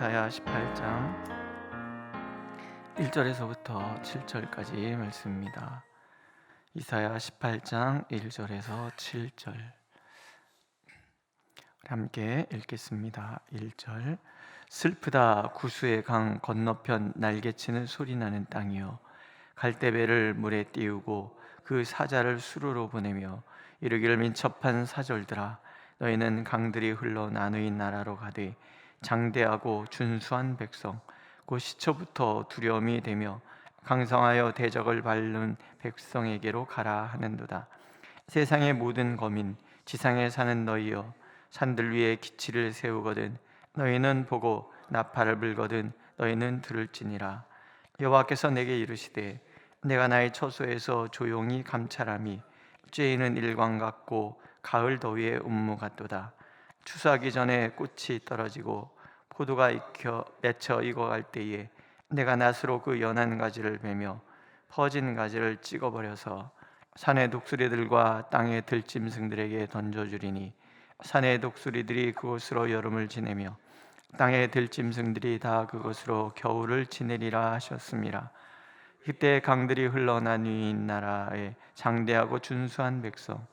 이사야 18장 1절에서부터 7절까지 말씀입니다. 이사야 18장 1절에서 7절 함께 읽겠습니다. 1절 슬프다 구수의 강 건너편 날개치는 소리나는 땅이여, 갈대배를 물에 띄우고 그 사자를 수로로 보내며 이르기를 민첩한 사절들아, 너희는 강들이 흘러 나누인 나라로 가되 장대하고 준수한 백성 곧 시초부터 두려움이 되며 강성하여 대적을 밟는 백성에게로 가라 하는도다. 세상의 모든 거민 지상에 사는 너희여, 산들 위에 기치를 세우거든 너희는 보고 나팔을 불거든 너희는 들을지니라. 여호와께서 내게 이르시되 내가 나의 처소에서 조용히 감찰함이 쬐이는 일광 같고 가을 더위의 운무 같도다. 추수하기 전에 꽃이 떨어지고 포도가 익혀 맺혀 익어갈 때에 내가 낫으로 그 연한 가지를 베며 퍼진 가지를 찍어버려서 산의 독수리들과 땅의 들짐승들에게 던져주리니 산의 독수리들이 그곳으로 여름을 지내며 땅의 들짐승들이 다 그곳으로 겨울을 지내리라 하셨습니다. 그때 강들이 흘러나뉘인 나라에 장대하고 준수한 백성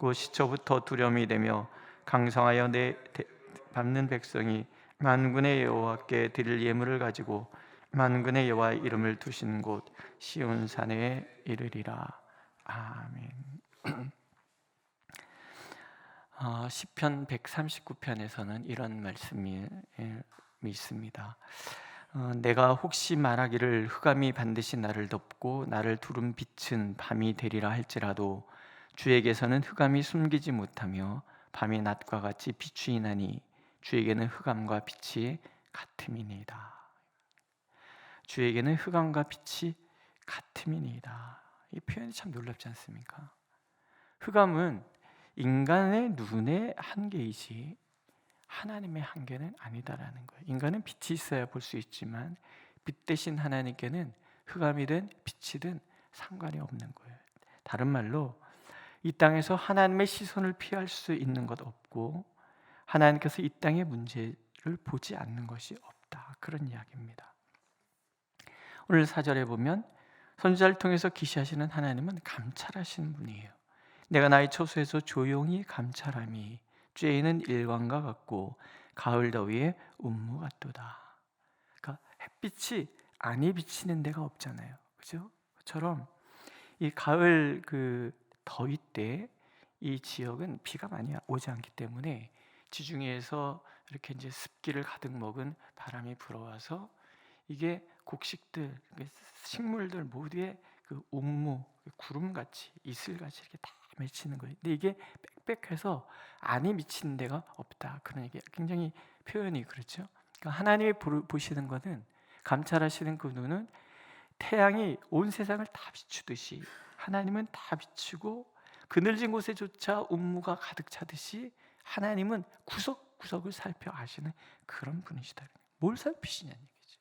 그 시초부터 두려움이 되며 강성하여 밟는 백성이 만군의 여호와께 드릴 예물을 가지고 만군의 여호와의 이름을 두신 곳 시온산에 이르리라. 아멘. 시편 139편에서는 이런 말씀이 있습니다. 내가 혹시 말하기를 흑암이 반드시 나를 덮고 나를 두른 빛은 밤이 되리라 할지라도 주에게서는 흑암이 숨기지 못하며 밤이 낮과 같이 비추이나니 주에게는 흑암과 빛이 같음이니이다. 주에게는 흑암과 빛이 같음이니이다. 이 표현이 참 놀랍지 않습니까? 흑암은 인간의 눈의 한계이지 하나님의 한계는 아니다라는 거예요. 인간은 빛이 있어야 볼 수 있지만 빛 대신 하나님께는 흑암이든 빛이든 상관이 없는 거예요. 다른 말로 이 땅에서 하나님의 시선을 피할 수 있는 것 없고 하나님께서 이 땅의 문제를 보지 않는 것이 없다, 그런 이야기입니다. 오늘 4절에 보면 선지자를 통해서 계시하시는 하나님은 감찰하시는 분이에요. 내가 나의 처소에서 조용히 감찰함이 쬐이는 일광과 같고 가을 더위의 운무 같도다. 그러니까 햇빛이 안이 비치는 데가 없잖아요, 그죠? 그처럼 이 가을 더위 때 이 지역은 비가 많이 오지 않기 때문에 지중해에서 이렇게 이제 습기를 가득 먹은 바람이 불어와서 이게 곡식들, 식물들 모두에 그 운무, 구름같이 이슬같이 이렇게 다 맺히는 거예요. 근데 이게 빽빽해서 안이 미치는 데가 없다, 그런 얘기. 굉장히 표현이 그렇죠. 그러니까 하나님이 보시는 것은, 감찰하시는 그 눈은 태양이 온 세상을 다 비추듯이 하나님은 다 비추고 그늘진 곳에조차 운무가 가득 차듯이 하나님은 구석구석을 살펴 아시는 그런 분이시다. 뭘 살피시냐는 얘기죠.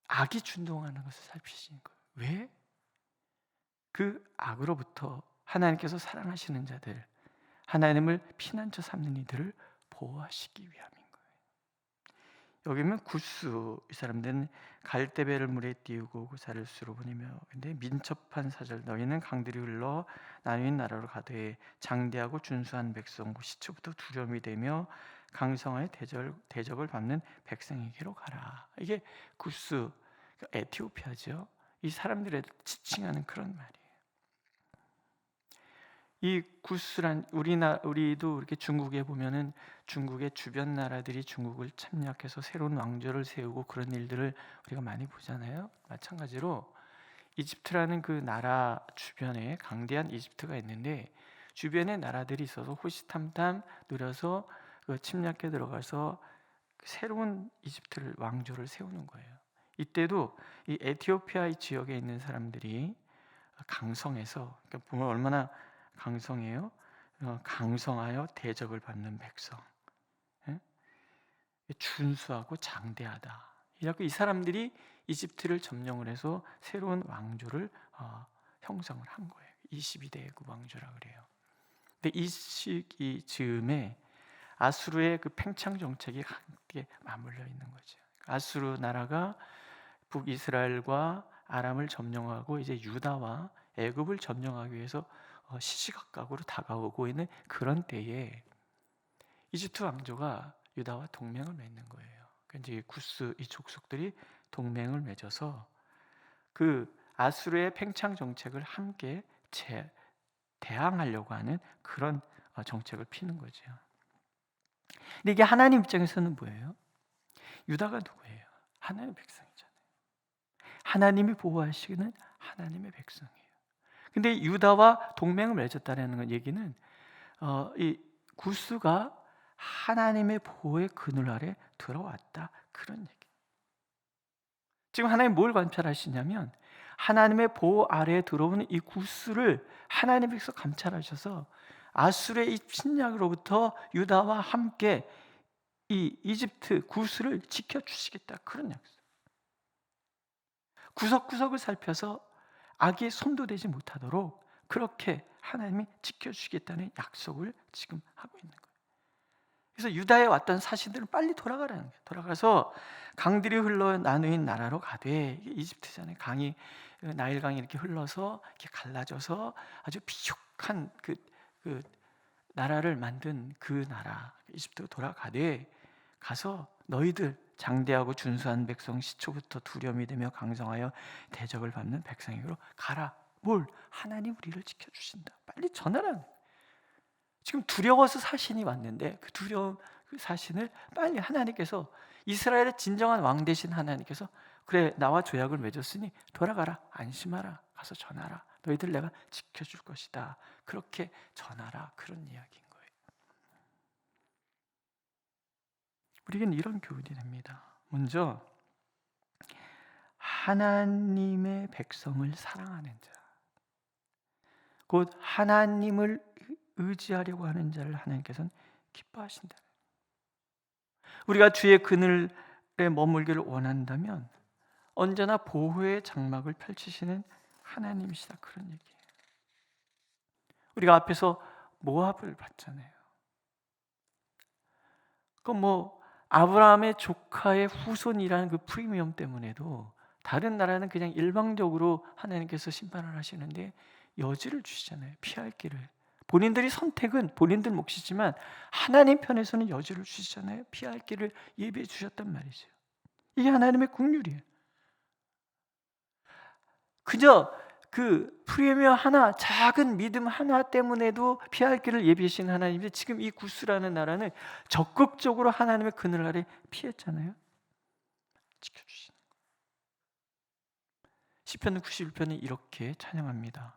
악이 준동하는 것을 살피시는 거예요. 왜? 그 악으로부터 하나님께서 사랑하시는 자들, 하나님을 피난처 삼는 이들을 보호하시기 위함인 거예요. 여기 보면 구스, 이 사람들은 갈대배를 물에 띄우고 그 사를 수로 보내며, 근데 민첩한 사절, 너희는 강들이 흘러 나누인 나라로 가되 장대하고 준수한 백성 시초부터 두려움이 되며 강성하여 대적을 밟는 백성에게로 가라. 이게 구스, 에티오피아죠. 이 사람들을 지칭하는 그런 말이에요. 이 구스란 우리도 이렇게 중국에 보면은 중국의 주변 나라들이 중국을 침략해서 새로운 왕조를 세우고 그런 일들을 우리가 많이 보잖아요. 마찬가지로 이집트라는 그 나라 주변에 강대한 이집트가 있는데 주변에 나라들이 있어서 호시탐탐 누려서 그 침략해 들어가서 새로운 이집트를 왕조를 세우는 거예요. 이때도 이 에티오피아 지역에 있는 사람들이 강성해서, 그러니까 보면 얼마나 강성해요. 강성하여 대적을 받는 백성, 준수하고 장대하다. 이렇게 이 사람들이 이집트를 점령을 해서 새로운 왕조를 형성을 한 거예요. 22대 그 왕조라 그래요. 근데 이 시기 즈음에 아수르의 그 팽창 정책이 함께 맞물려 있는 거죠. 아수르 나라가 북이스라엘과 아람을 점령하고 이제 유다와 애굽을 점령하기 위해서 시시각각으로 다가오고 있는 그런 때에 이집트 왕조가 유다와 동맹을 맺는 거예요. 그러니까 이제 구스 이 족속들이 동맹을 맺어서 그 아수르의 팽창 정책을 함께 대항하려고 하는 그런 정책을 피는 거죠. 근데 이게 하나님 입장에서는 뭐예요? 유다가 누구예요? 하나님의 백성이잖아요. 하나님이 보호하시는 하나님의 백성이에요. 근데 유다와 동맹을 맺었다는 얘기는 이 구스가 하나님의 보호의 그늘 아래 들어왔다, 그런 얘기. 지금 하나님 뭘 관찰하시냐면 하나님의 보호 아래에 들어오는 이 구스를 하나님께서 감찰하셔서 아수르의 이 침략으로부터 유다와 함께 이 이집트 구스를 지켜주시겠다, 그런 약속. 구석구석을 살펴서 악이 손도 대지 못하도록 그렇게 하나님이 지켜주시겠다는 약속을 지금 하고 있는 거예요. 그래서 유다에 왔던 사신들은 빨리 돌아가라는 거예요. 돌아가서 강들이 흘러 나누인 나라로 가되, 이집트잖아요. 강이 나일강이 이렇게 흘러서 이렇게 갈라져서 아주 비옥한 그 나라를 만든 그 나라 이집트로 돌아가되, 가서 너희들 장대하고 준수한 백성, 시초부터 두려움이 되며 강성하여 대적을 받는 백성에게로 가라. 뭘? 하나님 우리를 지켜주신다. 빨리 전하라는 거예요. 지금 두려워서 사신이 왔는데 그 두려움, 그 사신을 빨리 하나님께서, 이스라엘의 진정한 왕 되신 하나님께서 그래 나와 조약을 맺었으니 돌아가라, 안심하라, 가서 전하라, 너희들 내가 지켜줄 것이다, 그렇게 전하라, 그런 이야기인 거예요. 우리에겐 이런 교훈이 됩니다. 먼저 하나님의 백성을 사랑하는 자, 곧 하나님을 의지하려고 하는 자를 하나님께서는 기뻐하신다. 우리가 주의 그늘에 머물기를 원한다면 언제나 보호의 장막을 펼치시는 하나님이시다, 그런 얘기예요. 우리가 앞에서 모압을 봤잖아요. 그 아브라함의 조카의 후손이라는 그 프리미엄 때문에도 다른 나라는 그냥 일방적으로 하나님께서 심판을 하시는데 여지를 주시잖아요. 피할 길을. 본인들이 선택은 본인들 몫이지만 하나님 편에서는 여지를 주시잖아요. 피할 길을 예비해 주셨단 말이죠. 이게 하나님의 긍휼이에요. 그저 그 프리미엄 하나, 작은 믿음 하나 때문에도 피할 길을 예비하신 하나님이 지금 이 구스라는 나라는 적극적으로 하나님의 그늘 아래 피했잖아요. 지켜주시는 거예요. 시편 91편은 이렇게 찬양합니다.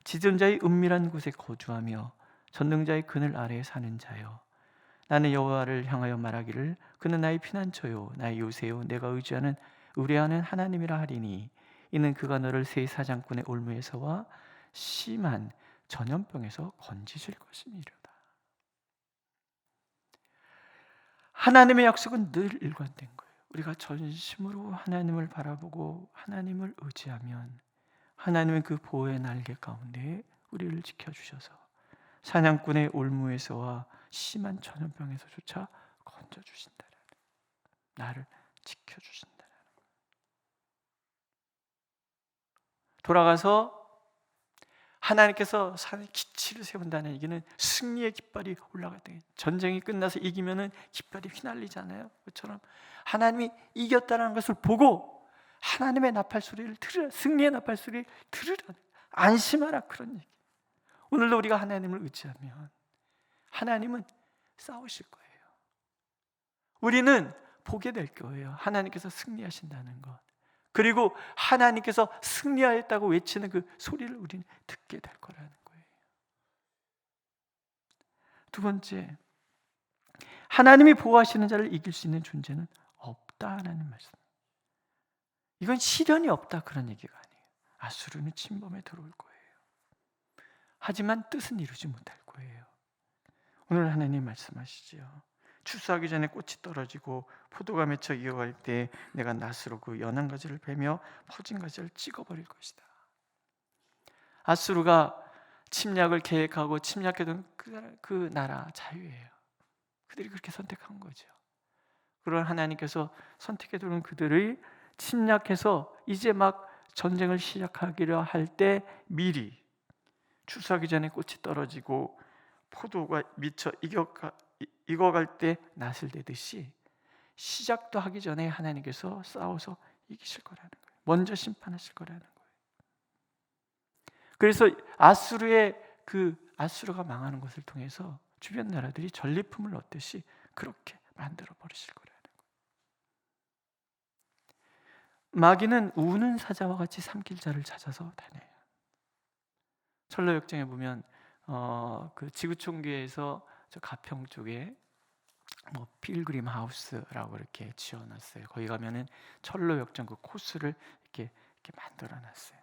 짖은 자의 은밀한 곳에 거주하며 전능자의 그늘 아래에 사는 자여, 나는 여호와를 향하여 말하기를 그는 나의 피난처요 나의 요새요 내가 의뢰하는 하나님이라 하리니, 이는 그가 너를 새 사냥꾼의 올무에서와 심한 전염병에서 건지실 것이니로다. 하나님의 약속은 늘 일관된 거예요. 우리가 전심으로 하나님을 바라보고 하나님을 의지하면 하나님은 그 보호의 날개 가운데 우리를 지켜주셔서 사냥꾼의 올무에서와 심한 전염병에서조차 건져주신다는, 나를 지켜주신다는. 돌아가서 하나님께서 산에 기치를 세운다는 얘기는 승리의 깃발이 올라갈 때, 전쟁이 끝나서 이기면은 깃발이 휘날리잖아요. 그처럼 하나님이 이겼다는 것을 보고 하나님의 나팔 소리를 들으라, 승리의 나팔 소리를 들으라, 안심하라, 그런 얘기. 오늘도 우리가 하나님을 의지하면 하나님은 싸우실 거예요. 우리는 보게 될 거예요. 하나님께서 승리하신다는 것. 그리고 하나님께서 승리하였다고 외치는 그 소리를 우리는 듣게 될 거라는 거예요. 두 번째, 하나님이 보호하시는 자를 이길 수 있는 존재는 없다라는 말씀. 이건 시련이 없다, 그런 얘기가 아니에요. 아수르는 침범에 들어올 거예요. 하지만 뜻은 이루지 못할 거예요. 오늘 하나님 말씀하시죠. 추수하기 전에 꽃이 떨어지고 포도가 맺혀 익어갈 때 내가 낫으로 그 연한 가지를 베며 퍼진 가지를 찍어버릴 것이다. 아수르가 침략을 계획하고 침략했던 그 나라 자유예요. 그들이 그렇게 선택한 거죠. 그런 하나님께서 선택해 두는 그들의 침략해서 이제 막 전쟁을 시작하기로 할 때 미리 추수하기 전에 꽃이 떨어지고 포도가 미쳐 익어갈 때 낫을 대듯이 시작도 하기 전에 하나님께서 싸워서 이기실 거라는 거예요. 먼저 심판하실 거라는 거예요. 그래서 아수르가 망하는 것을 통해서 주변 나라들이 전리품을 얻듯이 그렇게 만들어 버리실 거라는 거예요. 마귀는 우는 사자와 같이 삼킬 자를 찾아서 다녀요. 철로역정에 보면 그 지구촌교회에서 저 가평 쪽에 뭐 필그림 하우스라고 이렇게 지어놨어요. 거기 가면은 철로역정 그 코스를 이렇게 만들어놨어요.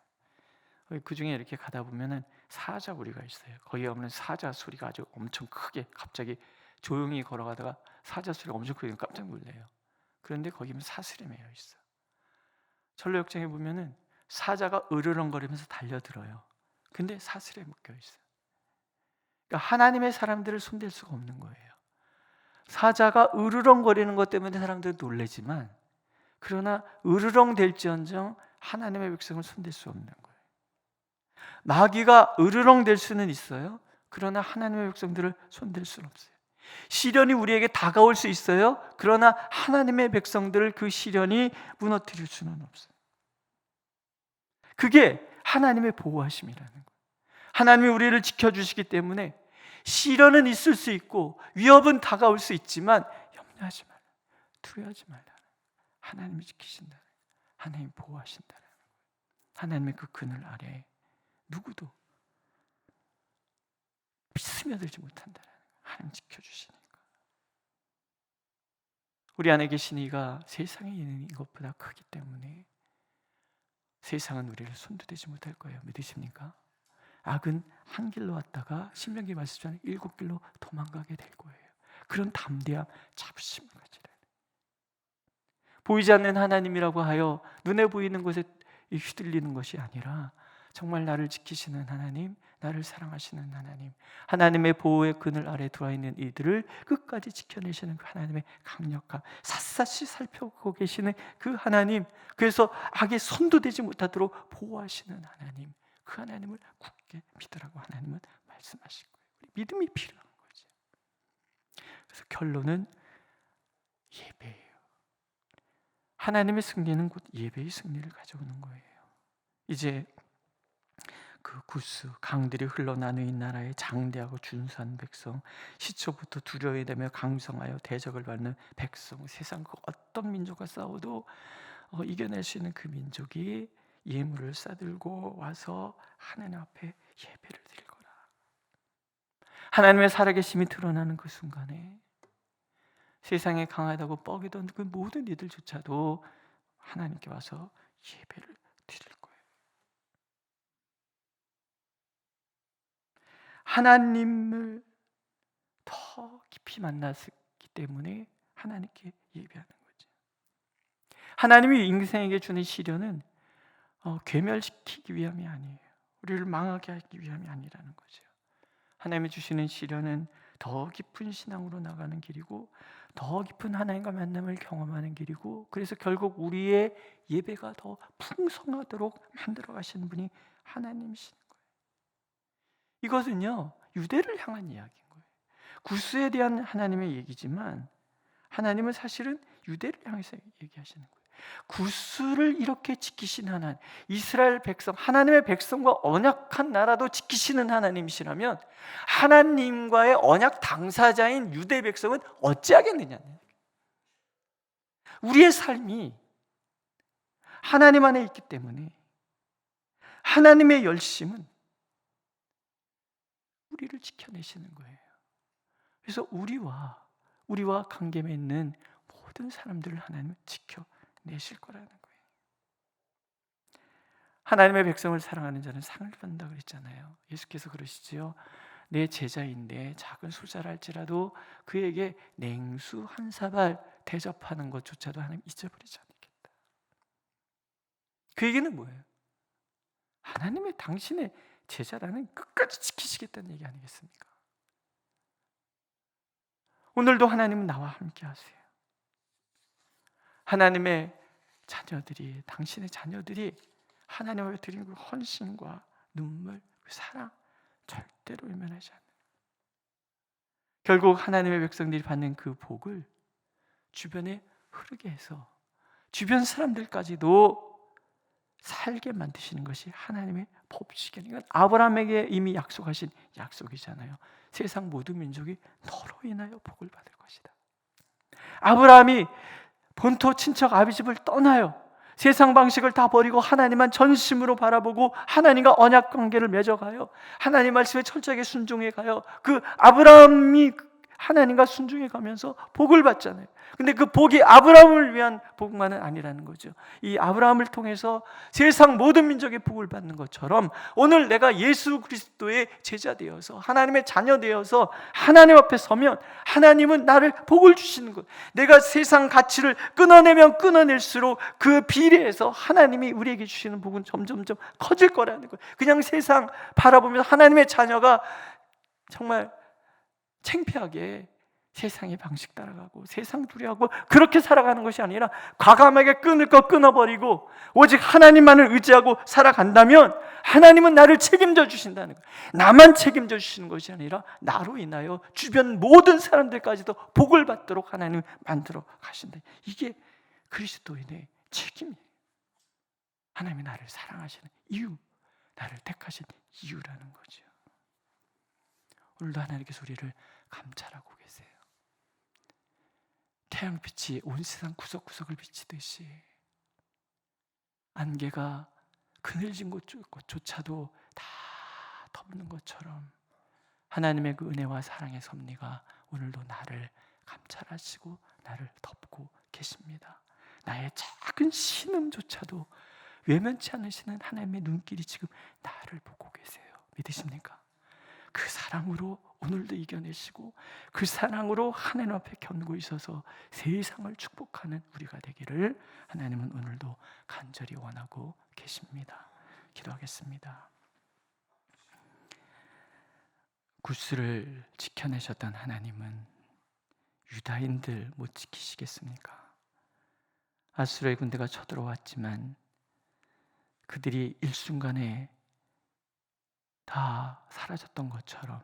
그 중에 이렇게 가다 보면은 사자 우리가 있어요. 거기 가면 사자 소리가 아주 엄청 크게 갑자기 조용히 걸어가다가 사자 소리가 엄청 크게 깜짝 놀래요. 그런데 거기는 사슬에 매여 있어. 철로역정에 보면은 사자가 으르렁거리면서 달려들어요. 근데 사슬에 묶여 있어요. 그러니까 하나님의 사람들을 손댈 수가 없는 거예요. 사자가 으르렁거리는 것 때문에 사람들은 놀라지만, 그러나 으르렁댈지언정 하나님의 백성을 손댈 수 없는 거예요. 마귀가 으르렁댈 수는 있어요. 그러나 하나님의 백성들을 손댈 수는 없어요. 시련이 우리에게 다가올 수 있어요. 그러나 하나님의 백성들을 그 시련이 무너뜨릴 수는 없어요. 그게 하나님의 보호하심이라는 거예요. 하나님이 우리를 지켜주시기 때문에 시련은 있을 수 있고 위협은 다가올 수 있지만 염려하지 말라, 두려워하지 말라. 하나님이 지키신다, 하나님이 보호하신다. 하나님의 그 그늘 아래에 누구도 스며들지 못한다. 하나님 지켜주시니까. 우리 안에 계신 이가 세상에 있는 이것보다 크기 때문에 세상은 우리를 손도 대지 못할 거예요. 믿으십니까? 악은 한 길로 왔다가 신명기 말씀처럼 7길로 도망가게 될 거예요. 그런 담대함, 자부심을 가지라. 보이지 않는 하나님이라고 하여 눈에 보이는 것에 휘둘리는 것이 아니라 정말 나를 지키시는 하나님, 나를 사랑하시는 하나님, 하나님의 보호의 그늘 아래 들어와 있는 이들을 끝까지 지켜내시는 그 하나님의 강력함, 샅샅이 살펴보고 계시는 그 하나님, 그래서 악에 손도 대지 못하도록 보호하시는 하나님, 그 하나님을 굳게 믿으라고 하나님은 말씀하실 거예요. 믿음이 필요한 거죠. 그래서 결론은 예배예요. 하나님의 승리는 곧 예배의 승리를 가져오는 거예요. 이제 그 구스 강들이 흘러나누인 나라의 장대하고 준수한 백성, 시초부터 두려워되며 강성하여 대적을 받는 백성, 세상 그 어떤 민족과 싸워도 이겨낼 수 있는 그 민족이 예물을 싸들고 와서 하나님 앞에 예배를 드리거라. 하나님의 살아계심이 드러나는 그 순간에 세상에 강하다고 뻐기던 그 모든 이들조차도 하나님께 와서 예배를 드릴 거예요. 하나님을 더 깊이 만났기 때문에 하나님께 예배하는 거죠. 하나님이 인생에게 주는 시련은 괴멸시키기 위함이 아니에요. 우리를 망하게 하기 위함이 아니라는 거죠. 하나님이 주시는 시련은 더 깊은 신앙으로 나가는 길이고 더 깊은 하나님과 만남을 경험하는 길이고, 그래서 결국 우리의 예배가 더 풍성하도록 만들어 가시는 분이 하나님이시는 거예요. 이것은요, 유대를 향한 이야기인 거예요. 구스에 대한 하나님의 얘기지만 하나님은 사실은 유대를 향해서 얘기하시는 거예요. 구스를 이렇게 지키신 하나님, 이스라엘 백성, 하나님의 백성과 언약한 나라도 지키시는 하나님이시라면 하나님과의 언약 당사자인 유대 백성은 어찌하겠느냐. 우리의 삶이 하나님 안에 있기 때문에 하나님의 열심은 우리를 지켜내시는 거예요. 그래서 우리와 관계 맺는 모든 사람들을 하나님은 지켜내실 거라는 거예요. 하나님의 백성을 사랑하는 자는 상을 받는다 그랬잖아요. 예수께서 그러시지요. 내 제자인데 작은 소자랄지라도 그에게 냉수 한 사발 대접하는 것조차도 하나님 잊어버리지 않겠다. 그 얘기는 뭐예요? 하나님의 당신의 제자라는 끝까지 지키시겠다는 얘기 아니겠습니까? 오늘도 하나님은 나와 함께 하세요. 하나님의 자녀들이, 당신의 자녀들이 하나님 앞에 드리는 그 헌신과 눈물, 그 사랑 절대로 외면하지 않는, 결국 하나님의 백성들이 받는 그 복을 주변에 흐르게 해서 주변 사람들까지도 살게 만드시는 것이 하나님의 법칙이에요. 이건 아브라함에게 이미 약속하신 약속이잖아요. 세상 모든 민족이 너로 인하여 복을 받을 것이다. 아브라함이 본토 친척 아비집을 떠나요. 세상 방식을 다 버리고 하나님만 전심으로 바라보고 하나님과 언약 관계를 맺어가요. 하나님 말씀에 철저하게 순종해 가요. 그 아브라함이 하나님과 순종해 가면서 복을 받잖아요. 근데 그 복이 아브라함을 위한 복만은 아니라는 거죠. 이 아브라함을 통해서 세상 모든 민족의 복을 받는 것처럼 오늘 내가 예수 그리스도의 제자 되어서 하나님의 자녀 되어서 하나님 앞에 서면 하나님은 나를 복을 주시는 것. 내가 세상 가치를 끊어내면 끊어낼수록 그 비례해서 하나님이 우리에게 주시는 복은 점점점 커질 거라는 거예요. 그냥 세상 바라보면서 하나님의 자녀가 정말 창피하게 세상의 방식 따라가고 세상 두려워하고 그렇게 살아가는 것이 아니라 과감하게 끊을 거 끊어버리고 오직 하나님만을 의지하고 살아간다면 하나님은 나를 책임져 주신다는 거예요. 나만 책임져 주시는 것이 아니라 나로 인하여 주변 모든 사람들까지도 복을 받도록 하나님 만들어 가신다. 이게 그리스도인의 책임이에요. 하나님이 나를 사랑하시는 이유, 나를 택하신 이유라는 거죠. 오늘도 하나님께서 우리를 감찰하고 계세요. 태양빛이 온 세상 구석구석을 비치듯이 안개가 그늘진 곳조차도 다 덮는 것처럼 하나님의 그 은혜와 사랑의 섭리가 오늘도 나를 감찰하시고 나를 덮고 계십니다. 나의 작은 신음조차도 외면치 않으시는 하나님의 눈길이 지금 나를 보고 계세요. 믿으십니까? 그 사랑으로 오늘도 이겨내시고 그 사랑으로 하나님 앞에 견고 있어서 세상을 축복하는 우리가 되기를 하나님은 오늘도 간절히 원하고 계십니다. 기도하겠습니다. 구스를 지켜내셨던 하나님은 유다인들 못 지키시겠습니까? 아수르의 군대가 쳐들어왔지만 그들이 일순간에 다 사라졌던 것처럼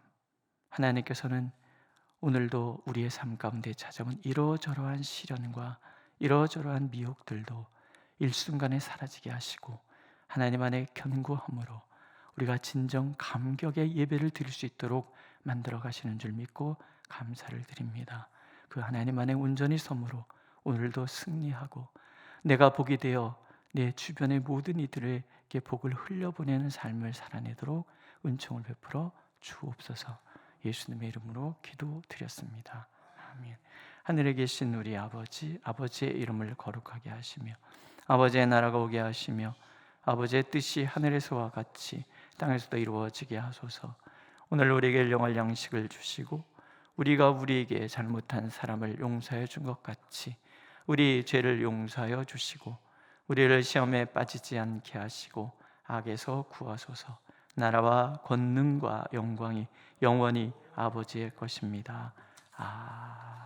하나님께서는 오늘도 우리의 삶 가운데 찾아온 이러저러한 시련과 이러저러한 미혹들도 일순간에 사라지게 하시고 하나님 안에 견고함으로 우리가 진정 감격의 예배를 드릴 수 있도록 만들어 가시는 줄 믿고 감사를 드립니다. 그 하나님 안에 온전히 섬으로 오늘도 승리하고 내가 복이 되어 내 주변의 모든 이들에게 복을 흘려보내는 삶을 살아내도록 은총을 베풀어 주옵소서. 예수님의 이름으로 기도드렸습니다. 아멘. 하늘에 계신 우리 아버지, 아버지의 이름을 거룩하게 하시며 아버지의 나라가 오게 하시며 아버지의 뜻이 하늘에서와 같이 땅에서도 이루어지게 하소서. 오늘 우리에게 일용할 양식을 주시고 우리가 우리에게 잘못한 사람을 용서해 준 것 같이 우리 죄를 용서하여 주시고 우리를 시험에 빠지지 않게 하시고 악에서 구하소서. 나라와 권능과 영광이 영원히 아버지의 것입니다. 아멘.